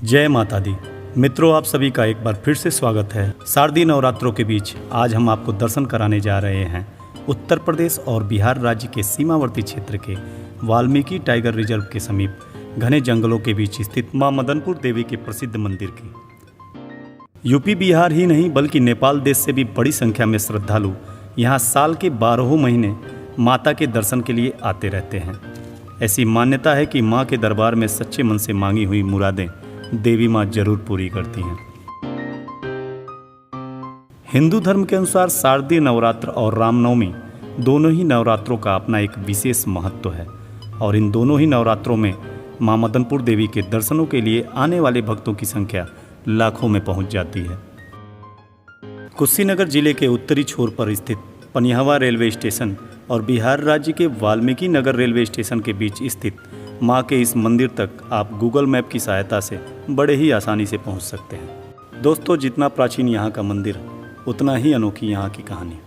जय माता दी। मित्रों, आप सभी का एक बार फिर से स्वागत है। शारदीय नवरात्रों के बीच आज हम आपको दर्शन कराने जा रहे हैं उत्तर प्रदेश और बिहार राज्य के सीमावर्ती क्षेत्र के वाल्मीकि टाइगर रिजर्व के समीप घने जंगलों के बीच स्थित मां मदनपुर देवी के प्रसिद्ध मंदिर की। यूपी बिहार ही नहीं बल्कि नेपाल देश से भी बड़ी संख्या में श्रद्धालु यहाँ साल के 12 महीने माता के दर्शन के लिए आते रहते हैं। ऐसी मान्यता है कि माँ के दरबार में सच्चे मन से मांगी हुई मुरादें देवी माँ जरूर पूरी करती हैं। हिंदू धर्म के अनुसार शारदीय नवरात्र और रामनवमी दोनों ही नवरात्रों का अपना एक विशेष महत्व है और इन दोनों ही नवरात्रों में मां मदनपुर देवी के दर्शनों के लिए आने वाले भक्तों की संख्या लाखों में पहुंच जाती है। कुशीनगर जिले के उत्तरी छोर पर स्थित पनिहवा रेलवे स्टेशन और बिहार राज्य के वाल्मीकि नगर रेलवे स्टेशन के बीच स्थित मां के इस मंदिर तक आप गूगल मैप की सहायता से बड़े ही आसानी से पहुंच सकते हैं। दोस्तों, जितना प्राचीन यहाँ का मंदिर उतना ही अनोखी यहाँ की कहानी।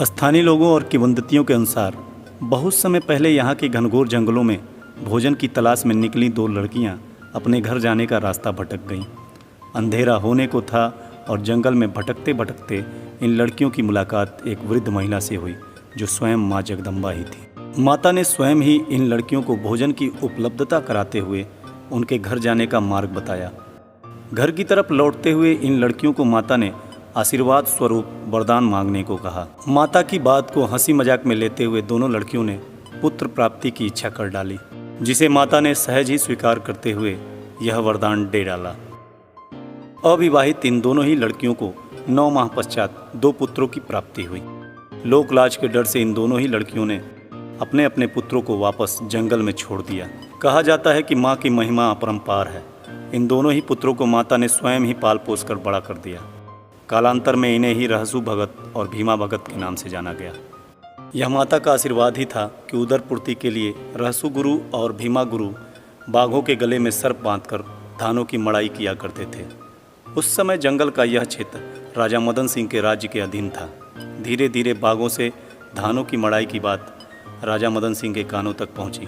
स्थानीय लोगों और किंवदंतियों के अनुसार बहुत समय पहले यहाँ के घनघोर जंगलों में भोजन की तलाश में निकली दो लड़कियाँ अपने घर जाने का रास्ता भटक गईं। अंधेरा होने को था और जंगल में भटकते भटकते इन लड़कियों की मुलाकात एक वृद्ध महिला से हुई जो स्वयं माँ जगदम्बा ही थी। माता ने स्वयं ही इन लड़कियों को भोजन की उपलब्धता कराते हुए उनके घर जाने का मार्ग बताया। घर की तरफ लौटते हुए इन लड़कियों को माता ने आशीर्वाद स्वरूप वरदान मांगने को कहा। माता की बात को हंसी मजाक में लेते हुए दोनों लड़कियों ने पुत्र प्राप्ति की इच्छा कर डाली, जिसे माता ने सहज ही स्वीकार करते हुए यह वरदान दे डाला। अविवाहित इन दोनों ही लड़कियों को 9 माह पश्चात 2 पुत्रों की प्राप्ति हुई। लोकलाज के डर से इन दोनों ही लड़कियों ने अपने अपने पुत्रों को वापस जंगल में छोड़ दिया। कहा जाता है कि माँ की महिमा अपरंपार है। इन दोनों ही पुत्रों को माता ने स्वयं ही पाल पोस कर बड़ा कर दिया। कालांतर में इन्हें ही रहसु भगत और भीमा भगत के नाम से जाना गया। यह माता का आशीर्वाद ही था कि उदर पूर्ति के लिए रहसु गुरु और भीमा गुरु बाघों के गले में सर्प बांधकर धानों की मड़ाई किया करते थे। उस समय जंगल का यह क्षेत्र राजा मदन सिंह के राज्य के अधीन था। धीरे धीरे बाघों से धानों की मड़ाई की बात राजा मदन सिंह के कानों तक पहुंची।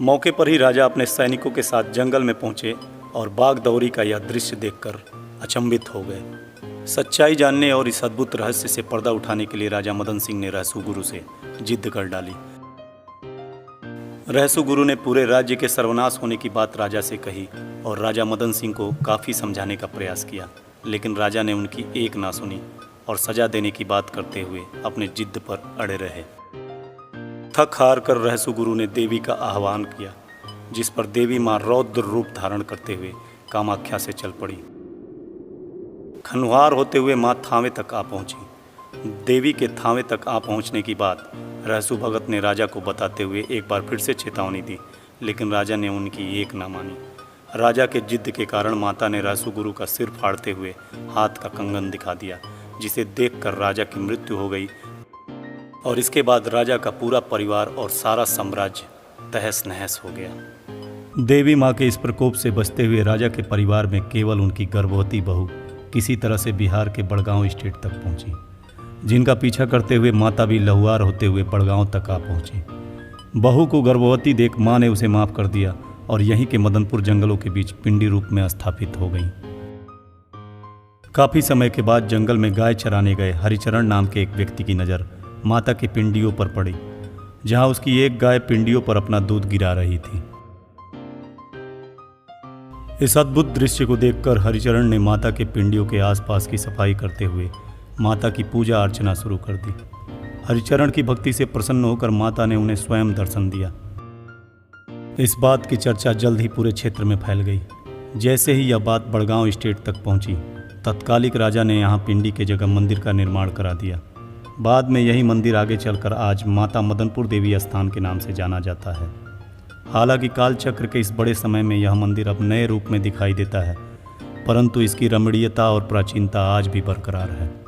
मौके पर ही राजा अपने सैनिकों के साथ जंगल में पहुंचे और बाघ दौरी का यह दृश्य देखकर अचंभित हो गए। सच्चाई जानने और इस अद्भुत रहस्य से पर्दा उठाने के लिए राजा मदन सिंह ने रहसु गुरु से जिद कर डाली। रहसु गुरु ने पूरे राज्य के सर्वनाश होने की बात राजा से कही और राजा मदन सिंह को काफ़ी समझाने का प्रयास किया, लेकिन राजा ने उनकी एक ना सुनी और सजा देने की बात करते हुए अपने जिद पर अड़े रहे। थक हार कर रहसु गुरु ने देवी का आह्वान किया, जिस पर देवी माँ रौद्र रूप धारण करते हुए कामाख्या से चल पड़ी। खनवार होते हुए माँ थावे तक आ पहुंची। देवी के थावे तक आ पहुंचने की बात रहसु भगत ने राजा को बताते हुए एक बार फिर से चेतावनी दी, लेकिन राजा ने उनकी एक ना मानी। राजा के जिद के कारण माता ने रहसु गुरु का सिर फाड़ते हुए हाथ का कंगन दिखा दिया, जिसे देखकर राजा की मृत्यु हो गई और इसके बाद राजा का पूरा परिवार और सारा साम्राज्य तहस नहस हो गया। देवी माँ के इस प्रकोप से बचते हुए राजा के परिवार में केवल उनकी गर्भवती बहू किसी तरह से बिहार के बड़गांव स्टेट तक पहुंची, जिनका पीछा करते हुए माता भी लहुआर होते हुए बड़गांव तक आ पहुंची। बहू को गर्भवती देख माँ ने उसे माफ कर दिया और यहीं के मदनपुर जंगलों के बीच पिंडी रूप में स्थापित हो गई। काफी समय के बाद जंगल में गाय चराने गए हरिचरण नाम के एक व्यक्ति की नज़र माता की पिंडियों पर पड़ी, जहां उसकी एक गाय पिंडियों पर अपना दूध गिरा रही थी। इस अद्भुत दृश्य को देखकर हरिचरण ने माता के पिंडियों के आसपास की सफाई करते हुए माता की पूजा अर्चना शुरू कर दी। हरिचरण की भक्ति से प्रसन्न होकर माता ने उन्हें स्वयं दर्शन दिया। इस बात की चर्चा जल्द ही पूरे क्षेत्र में फैल गई। जैसे ही यह बात बड़गांव स्टेट तक पहुंची, तत्कालिक राजा ने यहाँ पिंडी के जगह मंदिर का निर्माण करा दिया। बाद में यही मंदिर आगे चलकर आज माता मदनपुर देवी स्थान के नाम से जाना जाता है। हालांकि कालचक्र के इस बड़े समय में यह मंदिर अब नए रूप में दिखाई देता है, परंतु इसकी रमणीयता और प्राचीनता आज भी बरकरार है।